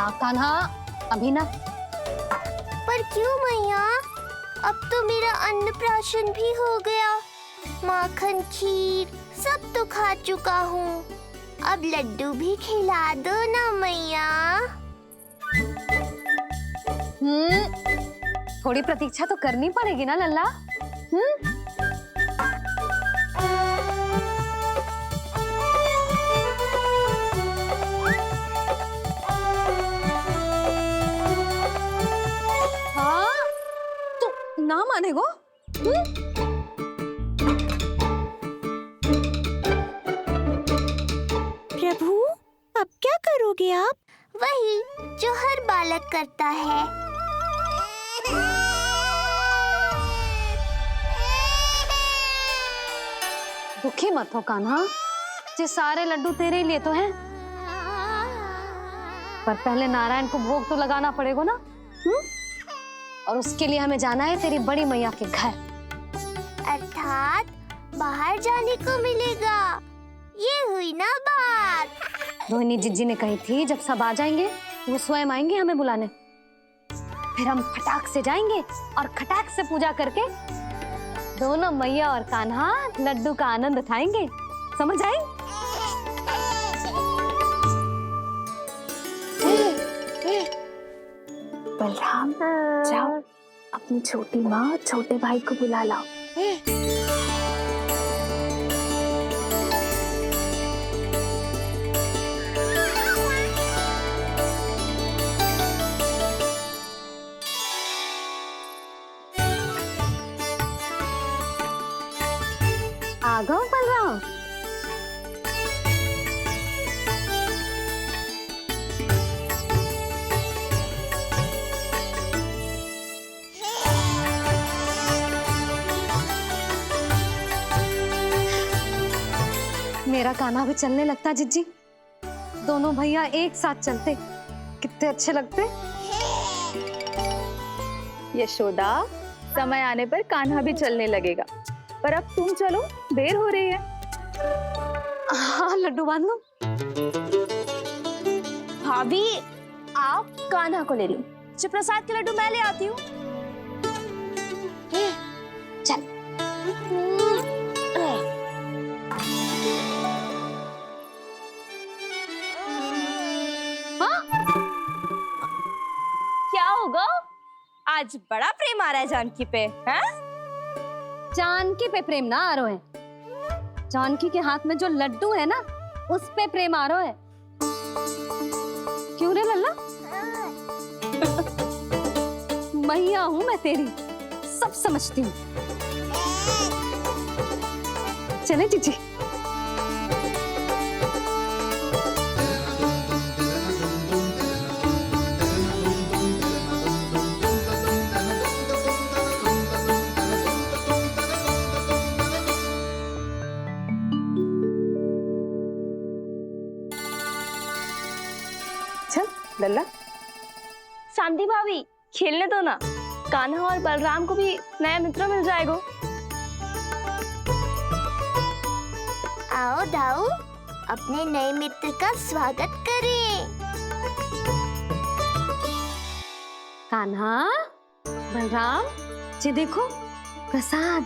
ना कान्हा, अभी ना। पर क्यों मैया? अब तो मेरा अन्नप्राशन भी हो गया। माखन खीर सब तो खा चुका हूँ। अब लड्डू भी खिला दो ना मैया। थोड़ी प्रतीक्षा तो करनी पड़ेगी ना लल्ला। हाँ, तो ना माने गो। प्रभु, अब क्या करोगे आप? वही जो हर बालक करता है। दुखी मत हो कान्हा, ये सारे लड्डू तेरे ही लिए तो हैं। पर पहले नारायण को भोग तो लगाना पड़ेगा ना। और उसके लिए हमें जाना है तेरी बड़ी मैया के घर। अर्थात बाहर जाने को मिलेगा। ये हुई ना बात। रोहिणी जिज्जी ने कही थी जब सब आ जाएंगे वो स्वयं आएंगे हमें बुलाने। फिर हम फटाक से जाएंगे और खटाक से पूजा करके दोनों मैया और कान्हा लड्डू का आनंद उठाएंगे। समझ आई? बलराम, जाओ अपनी छोटी माँ और छोटे भाई को बुला लाओ। आ गओ बलराम। मेरा कान्हा भी चलने लगता जिज्जी। दोनों भैया एक साथ चलते कितने अच्छे लगते। यशोदा, समय आने पर कान्हा भी चलने लगेगा, पर अब तुम चलो, देर हो रही है। हाँ, लड्डू बांध लो। भाभी, आप कान्हा को ले लो। प्रसाद के लड्डू मैं ले आती हूँ। चल। क्या होगा? आज बड़ा प्रेम आ रहा है जानकी पे, हैं? जानकी पे प्रेम ना आ रहा है, जानकी के हाथ में जो लड्डू है ना उस पे प्रेम आ रहा है। क्यों रे लल्ला? मैया हूं मैं तेरी, सब समझती हूँ। चले जीजी। चल लल्ला। शांति भाभी, खेलने दो ना। कान्हा और बलराम को भी नया मित्र मिल जाएगा। आओ दाऊ, अपने नए मित्र का स्वागत करें। कान्हा, बलराम, ये देखो प्रसाद।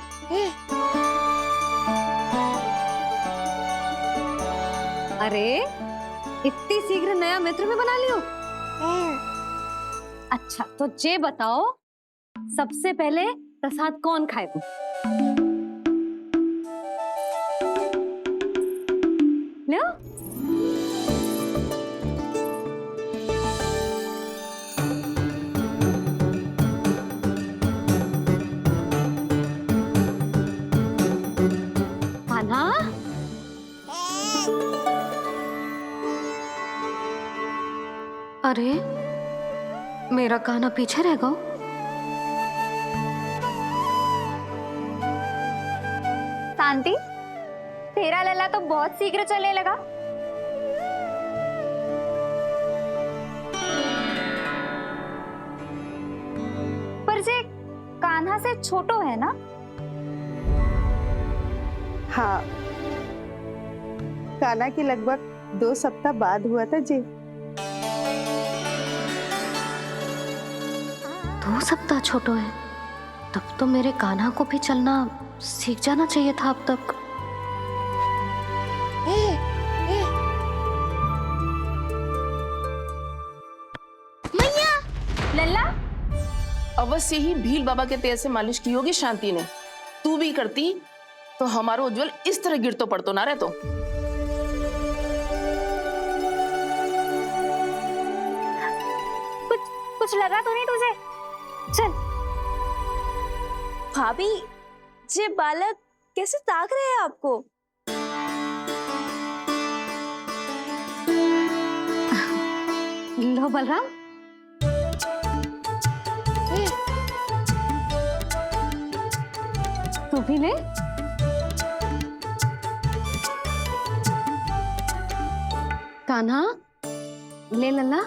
अरे इतनी शीघ्र नया मित्र में बना लियो? अच्छा तो ये बताओ, सबसे पहले प्रसाद कौन खाएगा? लो। कान्हा, अरे मेरा कान्हा पीछे रह गया। शांति, तेरा लल्ला तो बहुत शीघ्र चलने लगा। पर जे कान्हा से छोटो है ना? हाँ, कान्हा की लगभग 2 सप्ताह बाद हुआ था जी। 2 सप्ताह छोटो है, तब तो मेरे कान्हा को भी चलना सीख जाना चाहिए था अब तक। मैया, लल्ला, अवश्य ही भील बाबा के तेल से मालिश की होगी शांति ने। तू भी करती तो हमारा उज्जवल इस तरह गिर तो पड़तो ना रहतो। कुछ लगा तो नहीं तुझे? चल। भाभी, ये बालक कैसे ताक रहे हैं आपको? लो बलराम, तू भी ले। कान्हा, ले लल्ला।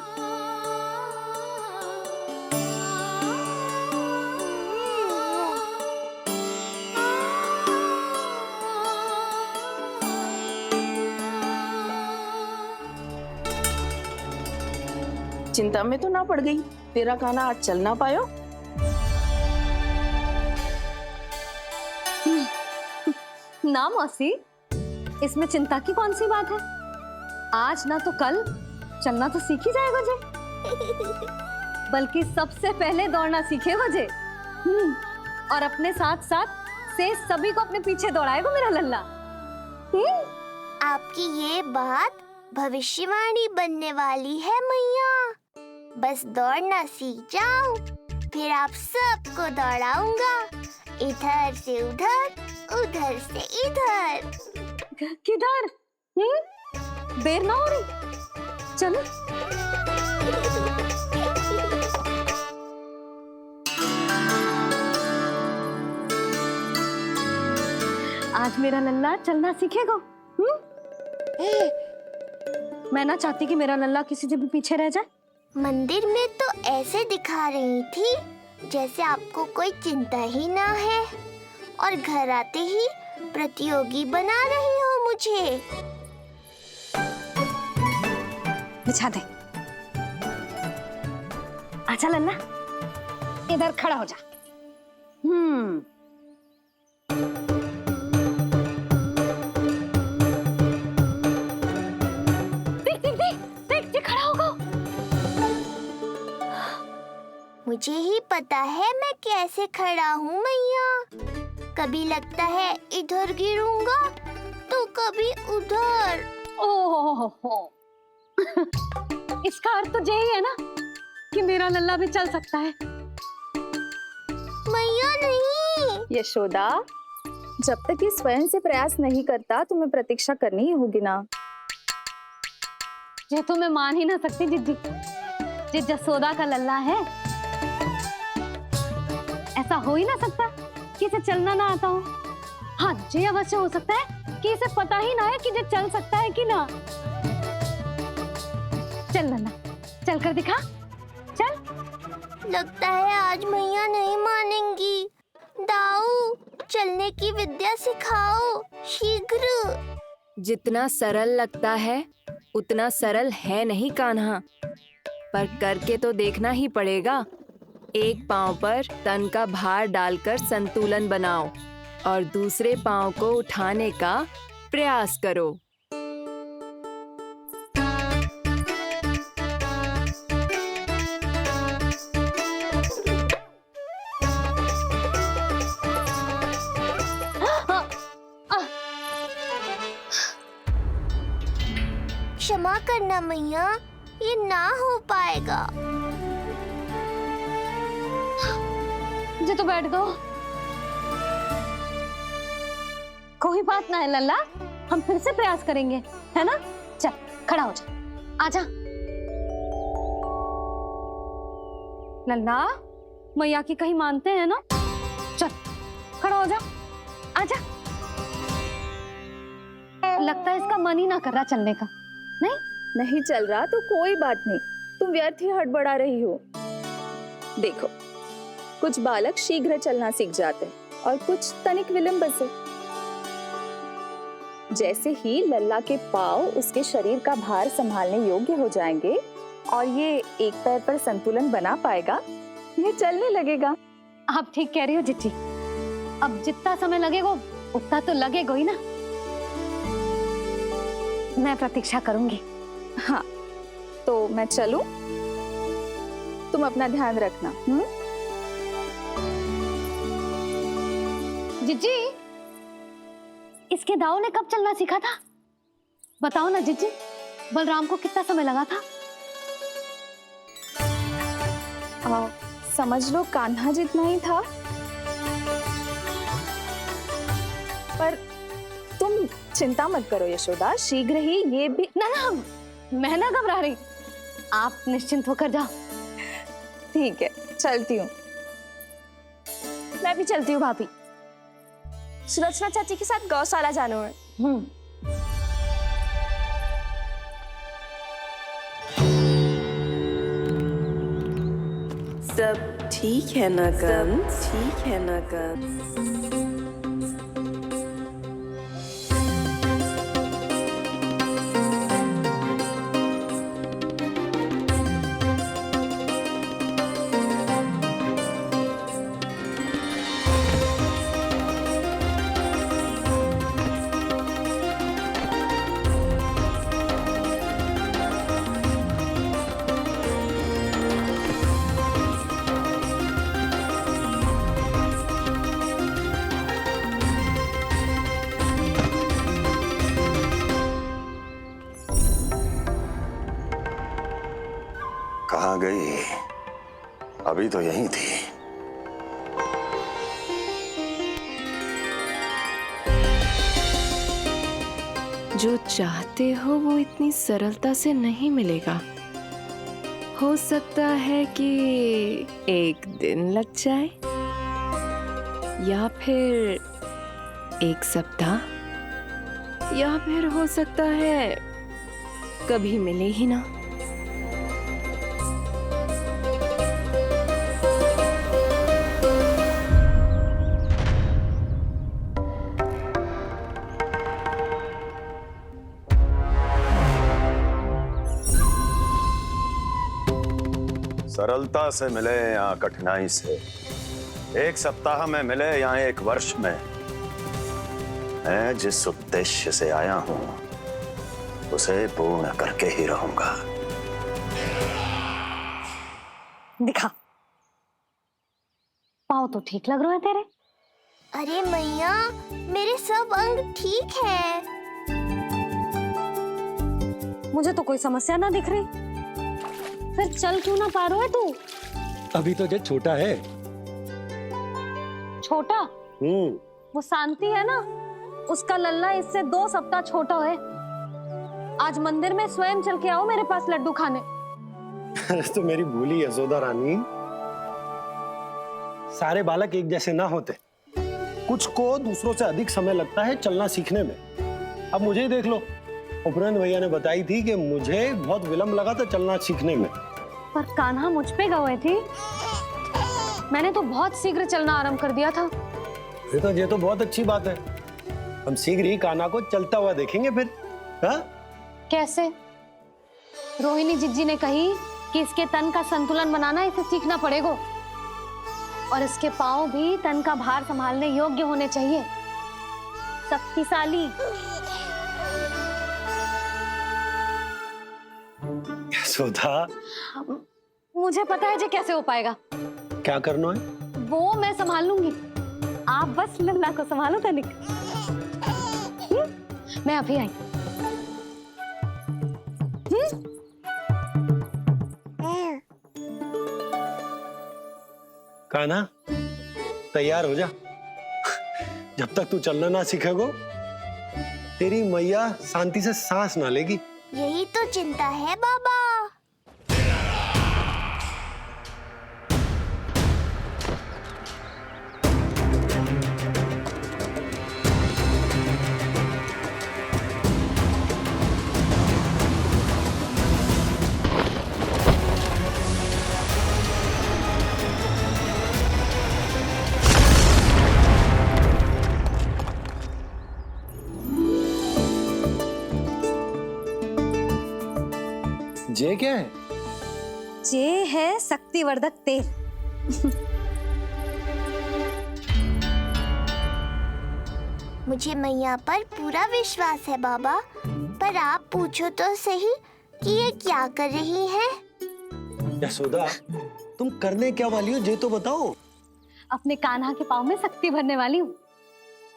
चिंता में तो ना पड़ गई, तेरा कान्हा आज चल ना पायो। ना मौसी, इसमें चिंता की कौन सी बात है? आज ना तो कल चलना तो सीख ही जाएगा जे। बल्कि सबसे पहले दौड़ना सीखेगा जे। और अपने साथ साथ से सभी को अपने पीछे दौड़ाएगा मेरा लल्ला। आपकी ये बात भविष्यवाणी बनने वाली है मैया। बस दौड़ना सीख जाऊं, फिर आप सबको दौड़ाऊंगा, इधर से उधर, उधर से इधर। किधर? देर ना हो रही, चलो। आज मेरा लल्ला चलना सीखेगा। मैं ना चाहती कि मेरा लल्ला किसी से भी पीछे रह जाए। मंदिर में तो ऐसे दिखा रही थी जैसे आपको कोई चिंता ही ना है, और घर आते ही प्रतियोगी बना रही हो मुझे। बिछा दे। आजा लल्ला, इधर खड़ा हो जा। देख खड़ा होगा। मुझे ही पता है मैं कैसे खड़ा हूँ मैया। कभी लगता है इधर गिरूंगा तो कभी उधर। ओह, इसका अर्थ तो यही है ना कि मेरा लल्ला भी चल सकता है। मैया नहीं। यशोदा, जब तक ये स्वयं से प्रयास नहीं करता तुम्हें प्रतीक्षा करनी ही होगी ना। ये तो मैं मान ही ना सकती जिद्दी, जे जसोदा का लल्ला है। ऐसा हो ही ना सकता कि इसे चलना ना आता हो। हाँ, ये अवश्य हो सकता है कि इसे पता ही ना है कि ये चल सकता है कि ना। चल लल्ला, चल कर दिखा, चल। लगता है आज मैया नहीं मानेंगी। दाऊ, चलने की विद्या सिखाओ शीघ्र। जितना सरल लगता है उतना सरल है नहीं कान्हा, पर करके तो देखना ही पड़ेगा। एक पांव पर तन का भार डालकर संतुलन बनाओ और दूसरे पांव को उठाने का प्रयास करो। क्षमा करना मैया, ये ना हो पाएगा। जे तो बैठ गो। कोई बात ना है लल्ला, हम फिर से प्रयास करेंगे, है ना? चल खड़ा हो जा, आजा। लल्ला, मैया की कहीं मानते हैं ना? चल खड़ा हो जा, आजा। लगता है इसका मन ही ना कर रहा चलने का। नहीं चल रहा तो कोई बात नहीं, तुम व्यर्थ ही हड़बड़ा रही हो। देखो, कुछ बालक शीघ्र चलना सीख जाते हैं और कुछ तनिक विलंब से। जैसे ही लल्ला के पांव उसके शरीर का भार संभालने योग्य हो जाएंगे और ये एक पैर पर संतुलन बना पाएगा, ये चलने लगेगा। आप ठीक कह रही हो जिज्जी। अब जितना समय लगेगा उतना तो लगेगा ही ना। मैं प्रतीक्षा करूंगी। हाँ, तो मैं चलूं? तुम अपना ध्यान रखना। जिज्जी, इसके दाऊ ने कब चलना सीखा था? बताओ ना जिज्जी। बलराम को कितना समय लगा था? समझ लो कान्हा जितना ही था। पर तुम चिंता मत करो यशोदा, शीघ्र ही ये भी। ना ना, मैं ना घबरा रही। आप निश्चिंत होकर जाओ। ठीक है, चलती हूँ। मैं भी चलती हूँ भाभी। सुलोचना चाची के साथ गौशाला जाना है। सब ठीक है ना गम? ठीक है ना गम? कहाँ गई? अभी तो यहीं थी। जो चाहते हो वो इतनी सरलता से नहीं मिलेगा। हो सकता है कि एक दिन लग जाए या फिर एक सप्ताह, या फिर हो सकता है कभी मिले ही ना। सरलता से मिले या कठिनाई से, एक सप्ताह में मिले या एक वर्ष में, मैं जिस उद्देश्य से आया हूं उसे पूर्ण करके ही रहूंगा। दिखा, पाँव तो ठीक लग रहे हैं तेरे। अरे मैया, मेरे सब अंग ठीक है। मुझे तो कोई समस्या ना दिख रही। फिर चल क्यों ना पा रहा है तू? अभी तो जज छोटा है। छोटा? वो शांति है ना, उसका लल्ला इससे 2 सप्ताह छोटा है। आज मंदिर में स्वयं चल के आओ मेरे पास लड्डू खाने। तो मेरी भूली यशोदा रानी, सारे बालक एक जैसे ना होते। कुछ को दूसरों से अधिक समय लगता है चलना सीखने में। अब मुझे ही देख लो, उपरांत भैया ने बताई थी कि मुझे बहुत विलंब लगा था चलना सीखने में। पर कान्हा मुझ पे गए थी। मैंने तो बहुत शीघ्र चलना आरंभ कर दिया था। ये तो बहुत अच्छी बात है। हम शीघ्र ही कान्हा को चलता हुआ देखेंगे फिर। हाँ? कैसे? रोहिणी जिज्जी ने कही कि इसके तन का संतुलन बनाना इसे सीखना पड़ेगा, और इसके पांव भी तन का भार संभालने योग्य होने चाहिए। शक्तिशाली। यशोदा, मुझे पता है जी कैसे हो पाएगा। क्या करना है? वो मैं संभाल लूंगी। आप बस लल्ला को संभालो तनिक। मैं अभी आई। कान्हा, तैयार हो जा। जब तक तू चलना ना सीखेगो, तेरी मैया शांति से सांस ना लेगी। यही तो चिंता है बाबा। जे क्या है? जे है शक्तिवर्धक तेल। मुझे मैया पर पूरा विश्वास है बाबा, पर आप पूछो तो सही कि ये क्या कर रही है। यशोदा, तुम करने क्या वाली हो ये तो बताओ। अपने कान्हा के पाँव में शक्ति भरने वाली हूँ।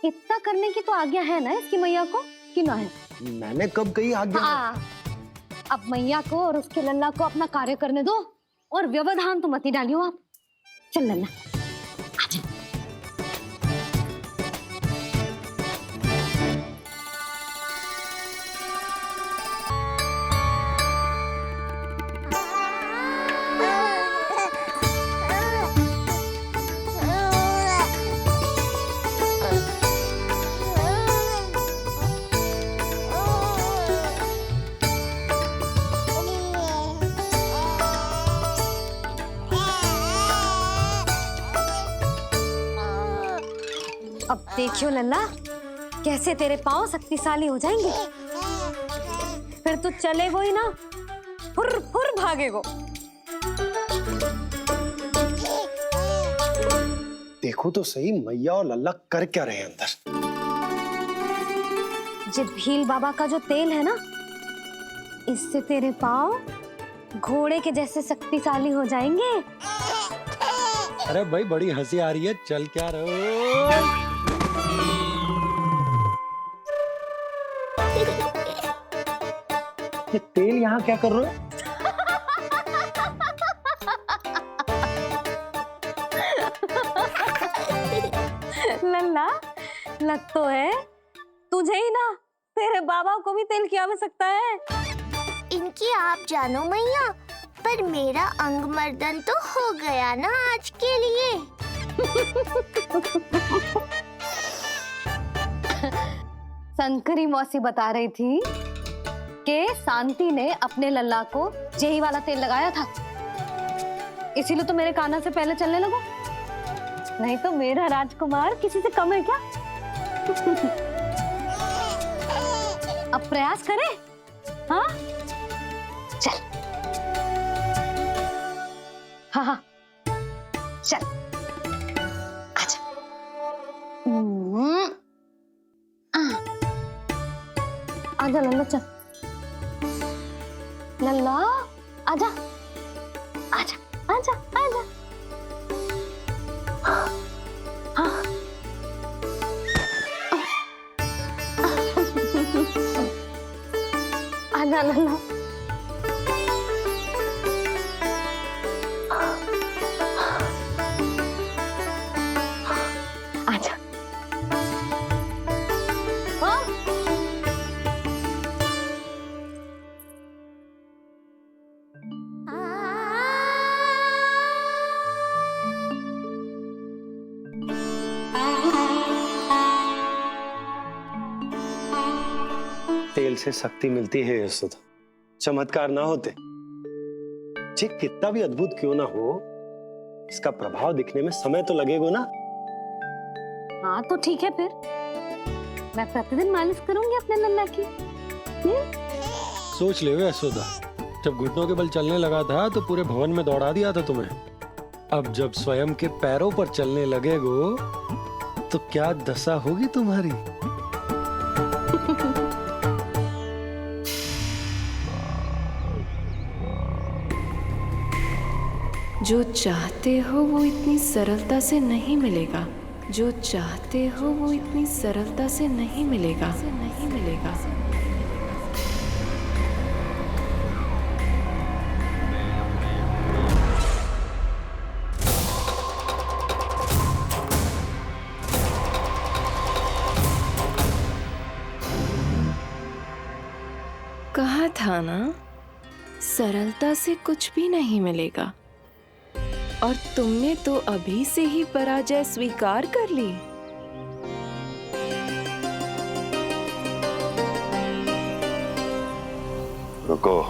इतना करने की तो आज्ञा है ना इसकी मैया को, कि ना है? मैंने कब कही आज्ञा? हाँ, अब मैया को और उसके लल्ला को अपना कार्य करने दो और व्यवधान तो मत ही डालियो आप। चल लल्ला, आजा। अब देखियो लल्ला, कैसे तेरे पाँव शक्तिशाली हो जाएंगे। फिर तू चलेगो ही ना, फुर फुर भागेगो। देखो तो सही मैया और लल्ला कर क्या रहे हैं अंदर। जो भील बाबा का जो तेल है ना, इससे तेरे पाँव घोड़े के जैसे शक्तिशाली हो जाएंगे। अरे भाई बड़ी हंसी आ रही है, चल क्या रहो। ये तेल यहाँ क्या कर रहे हो? लल्ला, लग तो है तुझे ही ना, तेरे बाबा को भी तेल की आवश्यकता है। इनकी आप जानो मैया, पर मेरा अंग मर्दन तो हो गया ना आज के लिए। शंकरी मौसी बता रही थी कि शांति ने अपने लल्ला को यही वाला तेल लगाया था, इसीलिए तो मेरे कान्हा से पहले चलने लगो। नहीं तो मेरा राजकुमार किसी से कम है क्या? अब प्रयास करें? हाँ, चल। हाँ हाँ, चल, आजा। आजा लल्ला, चल। लल्ला, आजा, आजा, आजा, आजा। हाँ। आजा लल्ला। आजा। हाँ? तेल से शक्ति मिलती है यशोदा, चमत्कार ना होते। जे कितना भी अद्भुत क्यों ना हो, इसका प्रभाव दिखने में समय तो लगेगा ना। हाँ तो ठीक है, फिर मैं प्रतिदिन मालिश करूंगी अपने लल्ला की। सोच ले यशोदा, जब घुटनों के बल चलने लगा था तो पूरे भवन में दौड़ा दिया था तुम्हें। अब जब स्वयं के पैरों पर चलने लगेगो तो क्या दशा होगी तुम्हारी। जो चाहते हो वो इतनी सरलता से नहीं मिलेगा, जो चाहते हो वो इतनी सरलता से नहीं मिलेगा, नहीं मिलेगा। कहा था ना, सरलता से कुछ भी नहीं मिलेगा। और तुमने तो अभी से ही पराजय स्वीकार कर ली। रुको,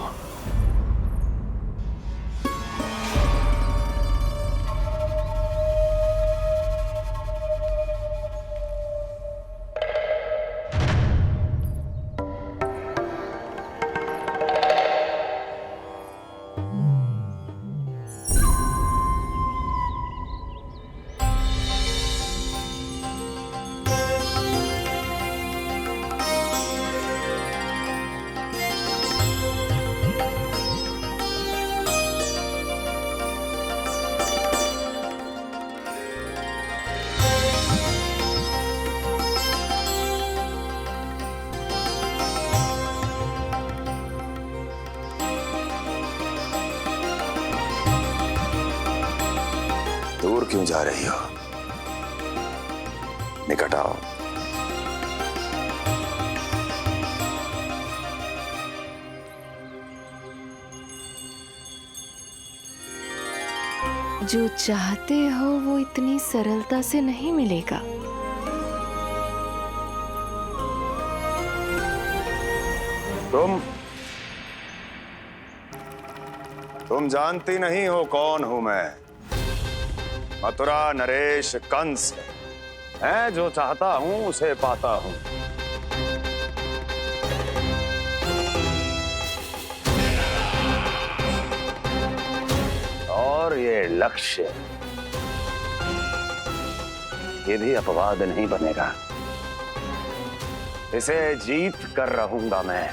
दूर क्यों जा रही हो? निकट आओ। जो चाहते हो वो इतनी सरलता से नहीं मिलेगा। तुम जानती नहीं हो कौन हूं मैं। मथुरा नरेश कंस है, जो चाहता हूं उसे पाता हूं। और ये लक्ष्य, ये भी अपवाद नहीं बनेगा। इसे जीत कर रहूंगा मैं।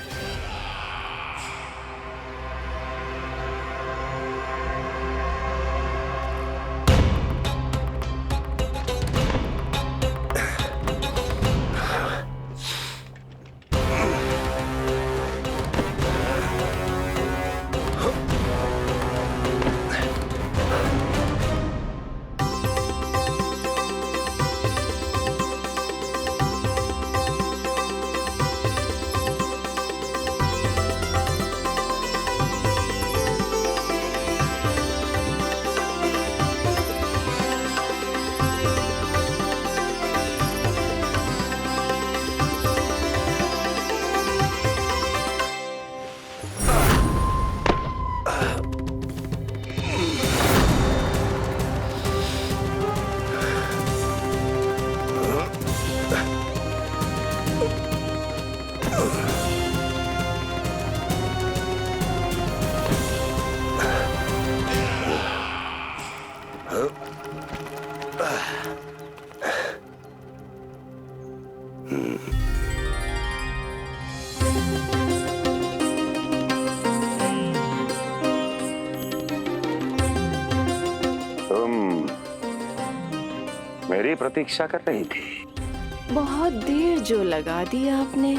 मेरी प्रतीक्षा कर रही थी। बहुत देर जो लगा दी आपने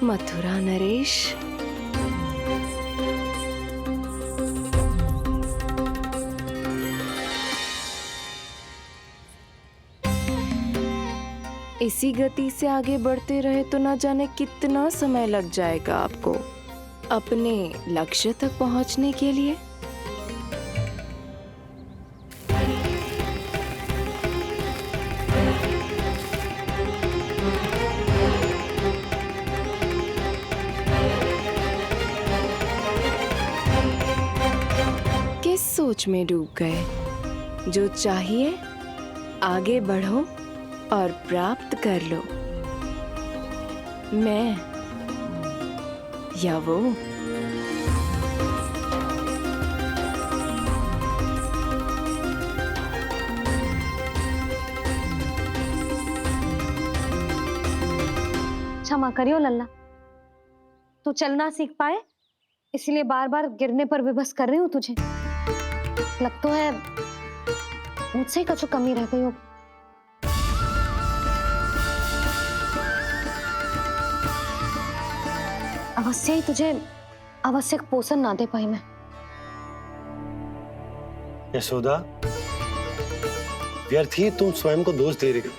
मथुरा नरेश। इसी गति से आगे बढ़ते रहे तो ना जाने कितना समय लग जाएगा आपको अपने लक्ष्य तक पहुंचने के लिए। किस सोच में डूब गए? जो चाहिए आगे बढ़ो और प्राप्त कर लो। मैं या वो? क्षमा करियो लल्ला, तू चलना सीख पाए इसलिए बार बार गिरने पर विवश कर रही हूँ तुझे। लग तो है मुझसे कछु कमी रह गई हो। अवश्य ही तुझे आवश्यक पोषण ना दे पाई मैं। यशोदा, व्यर्थ ही तुम स्वयं को दोष दे रही हो।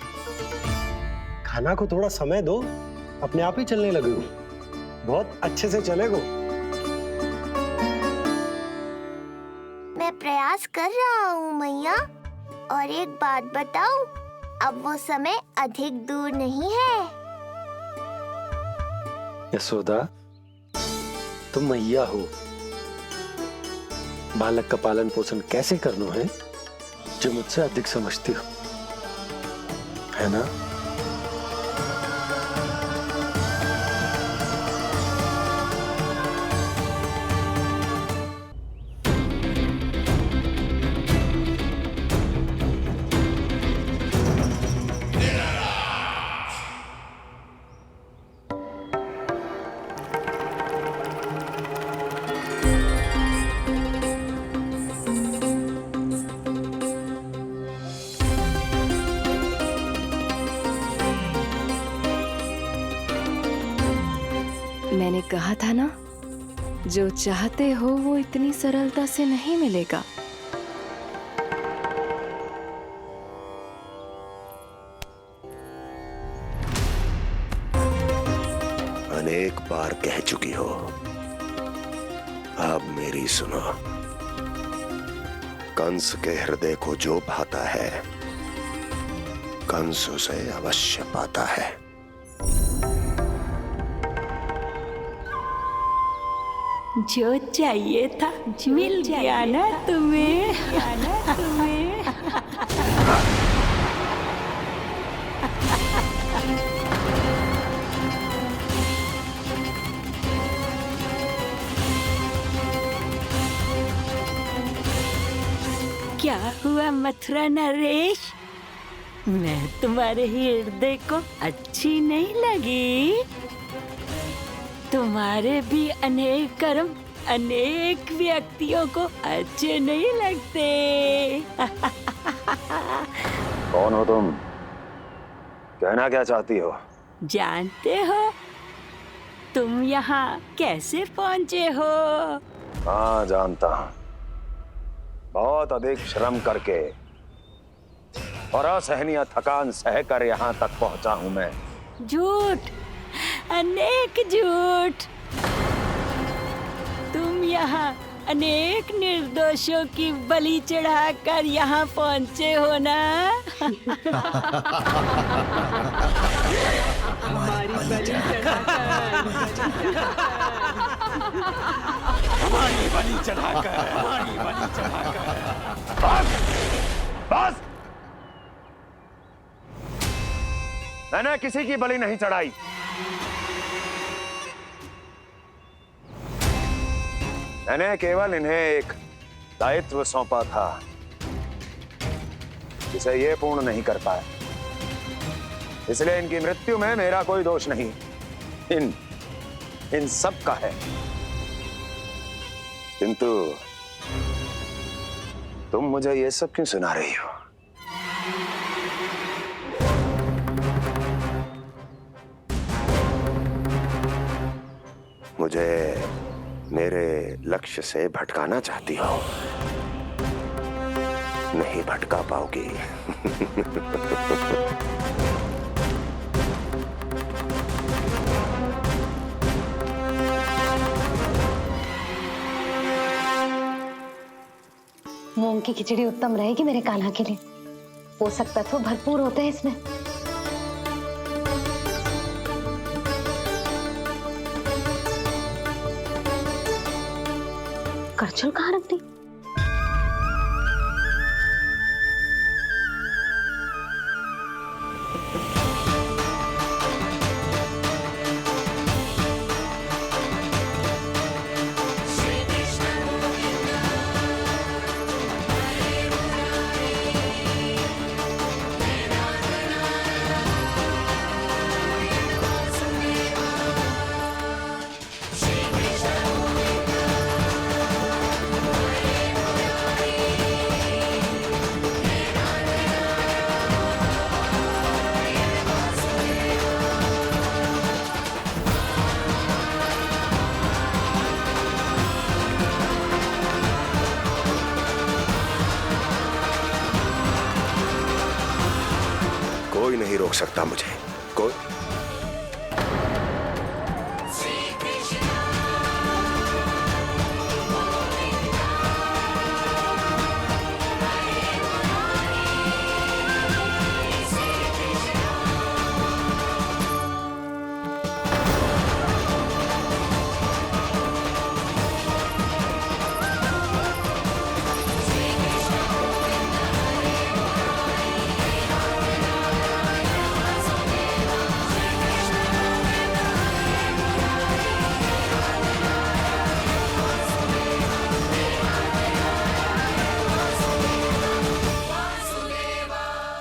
खाना को थोड़ा समय दो, अपने आप ही चलने लगेगो। बहुत अच्छे से चलेगो। मैं प्रयास कर रहा हूँ मैया। और एक बात बताऊं, अब वो समय अधिक दूर नहीं है। यशोदा, तुम मैया हो। बालक का पालन पोषण कैसे करना है जो मुझसे अधिक समझती हो, है ना? मैंने कहा था ना, जो चाहते हो वो इतनी सरलता से नहीं मिलेगा। बार कह चुकी हो, अब मेरी सुनो। कंस के हृदय को जो भाता है, कंस उसे अवश्य पाता है। जो चाहिए था मिल गया ना तुम्हें। क्या हुआ मथुरा नरेश, मैं तुम्हारे हृदय को अच्छी नहीं लगी? तुम्हारे भी अनेक कर्म अनेक व्यक्तियों को अच्छे नहीं लगते। कौन हो तुम? कहना क्या चाहती हो? जानते हो तुम यहाँ कैसे पहुँचे हो? हाँ, जानता हूँ। बहुत अधिक श्रम करके और असहनीय थकान सहकर यहाँ तक पहुंचा हूं मैं। झूठ, अनेक झूठ। तुम यहाँ अनेक निर्दोषों की बलि चढ़ाकर यहाँ पहुँचे हो ना? हमारी बलि चढ़ाकर बस! मैंने किसी की बलि नहीं चढ़ाई। मैंने केवल इन्हें एक दायित्व सौंपा था जिसे ये पूर्ण नहीं कर पाए, इसलिए इनकी मृत्यु में मेरा कोई दोष नहीं, इन सब का है। किंतु तुम मुझे ये सब क्यों सुना रही हो? मुझे मेरे लक्ष्य से भटकाना चाहती हो? नहीं भटका पाओगी। मूंग की खिचड़ी उत्तम रहेगी मेरे कान्हा के लिए। पोषक तत्व भरपूर होते हैं इसमें। करछुल कहाँ रख दी? कोई नहीं रोक सकता मुझे, कोई।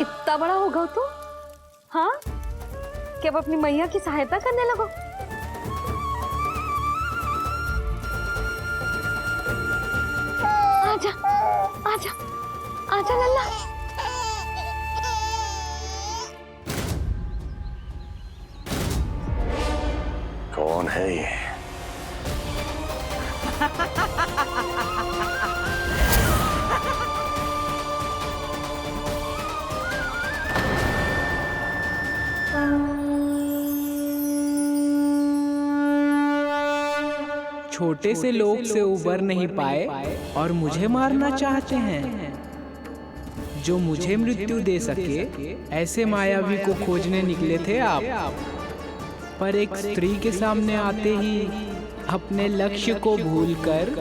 इतना बड़ा हो गया तू? हाँ, कि अब अपनी मैया की सहायता करने लगो। आजा, आजा, आजा लल्ला। कौन है ये? छोटे से लोग से उबर नहीं पाए और मुझे मारना चाहते हैं। जो मुझे मृत्यु दे सके ऐसे मायावी को खोजने निकले थे आप, पर एक स्त्री के सामने आते ही अपने लक्ष्य को भूलकर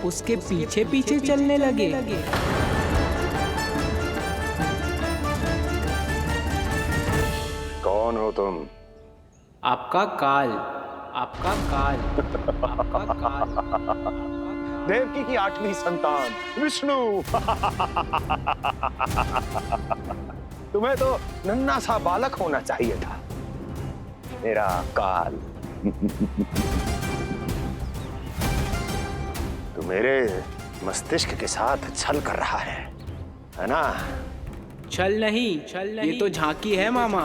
उसके पीछे पीछे चलने लगे। कौन हो तुम? आपका काल, आपका काल, आपका काल। देवकी की 8वीं संतान विष्णु। तुम्हें तो नन्हा सा बालक होना चाहिए था, मेरा काल। तू मेरे मस्तिष्क के साथ छल कर रहा है ना? छल नहीं, ये तो झांकी है मामा।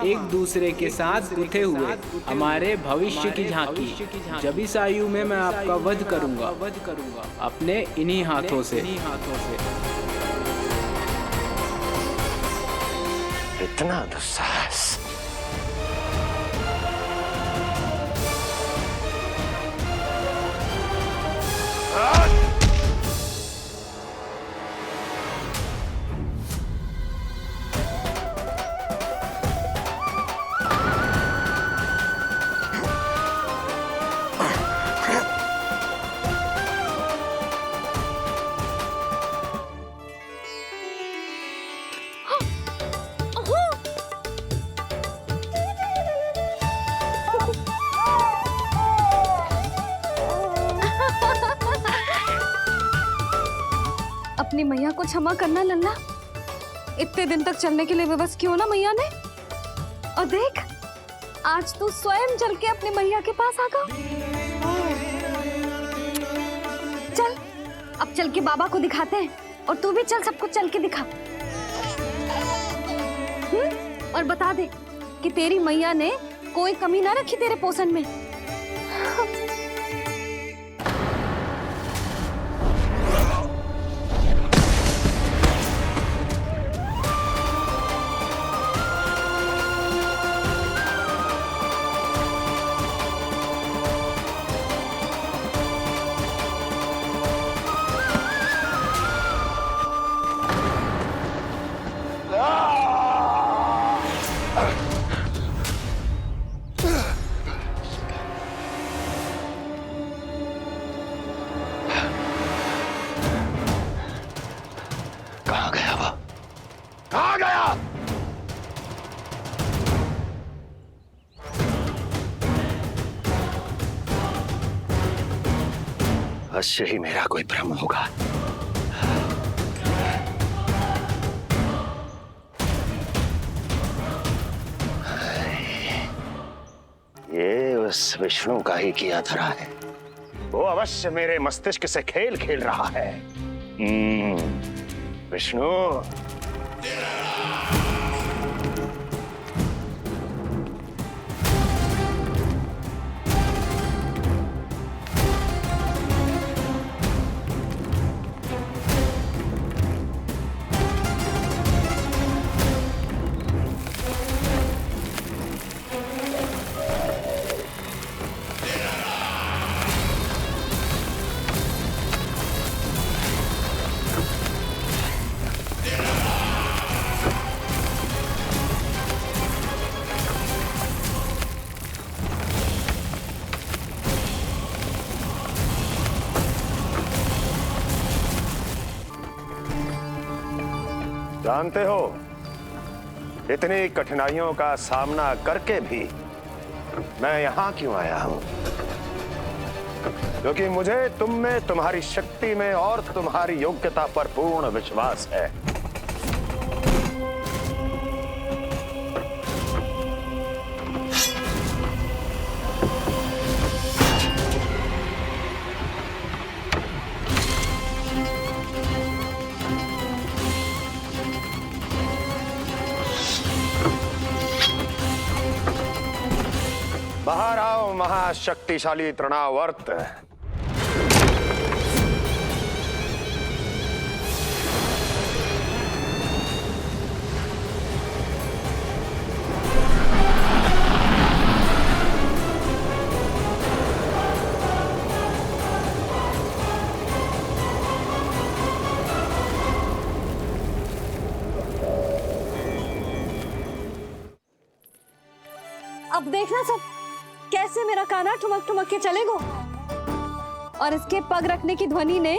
एक दूसरे के साथ गुथे हुए हमारे भविष्य की झांकी। जब इस आयु में मैं आपका वध करूंगा अपने इन्हीं हाथों से। इतना दुस्साहस! अपनी मैया को क्षमा करना लल्ला। इतने दिन तक चलने के लिए विवश क्यों ना मैया ने। और देख, आज तू स्वयं चल के अपनी मैया के पास आ गया। चल, अब चल के बाबा को दिखाते हैं। और तू भी चल, सबको चल के दिखा। और बता दे कि तेरी मैया ने कोई कमी ना रखी तेरे पोषण में। अवश्य ही मेरा कोई भ्रम होगा। ये उस विष्णु का ही किया धरा है। वो अवश्य मेरे मस्तिष्क से खेल खेल रहा है। विष्णु, जानते हो, इतनी कठिनाइयों का सामना करके भी मैं यहां क्यों आया हूं? क्योंकि मुझे तुम में, तुम्हारी शक्ति में और तुम्हारी योग्यता पर पूर्ण विश्वास है। बाहर आओ महाशक्तिशाली तृणावर्त। अब देखना सब कैसे मेरा कान्हा ठुमक ठुमक के चलेगो। और इसके पग रखने की ध्वनि ने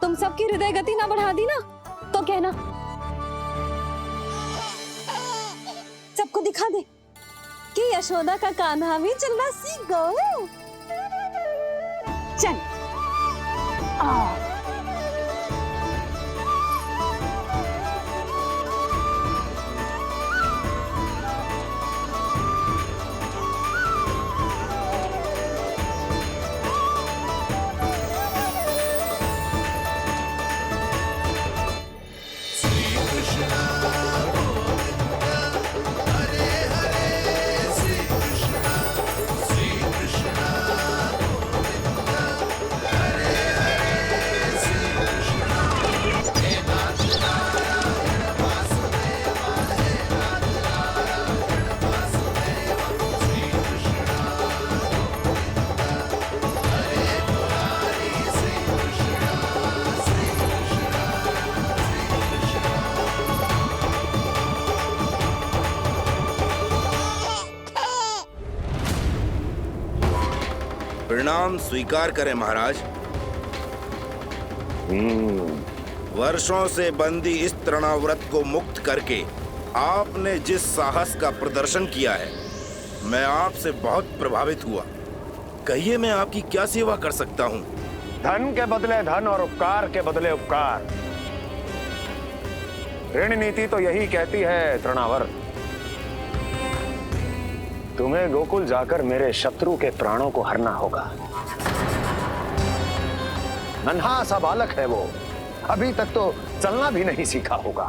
तुम सबकी हृदय गति ना बढ़ा दी ना तो कहना, सबको दिखा दे कि यशोदा का कान्हा भी चलना सीख गो। चल आ प्रणाम स्वीकार करें महाराज। वर्षों से बंदी इस तृणाव्रत को मुक्त करके आपने जिस साहस का प्रदर्शन किया है, मैं आपसे बहुत प्रभावित हुआ। कहिए मैं आपकी क्या सेवा कर सकता हूँ? धन के बदले धन और उपकार के बदले उपकार, ऋण नीति तो यही कहती है तृणावर। तुम्हें गोकुल जाकर मेरे शत्रु के प्राणों को हरना होगा। नन्हा सा बालक है वो, अभी तक तो चलना भी नहीं सीखा होगा।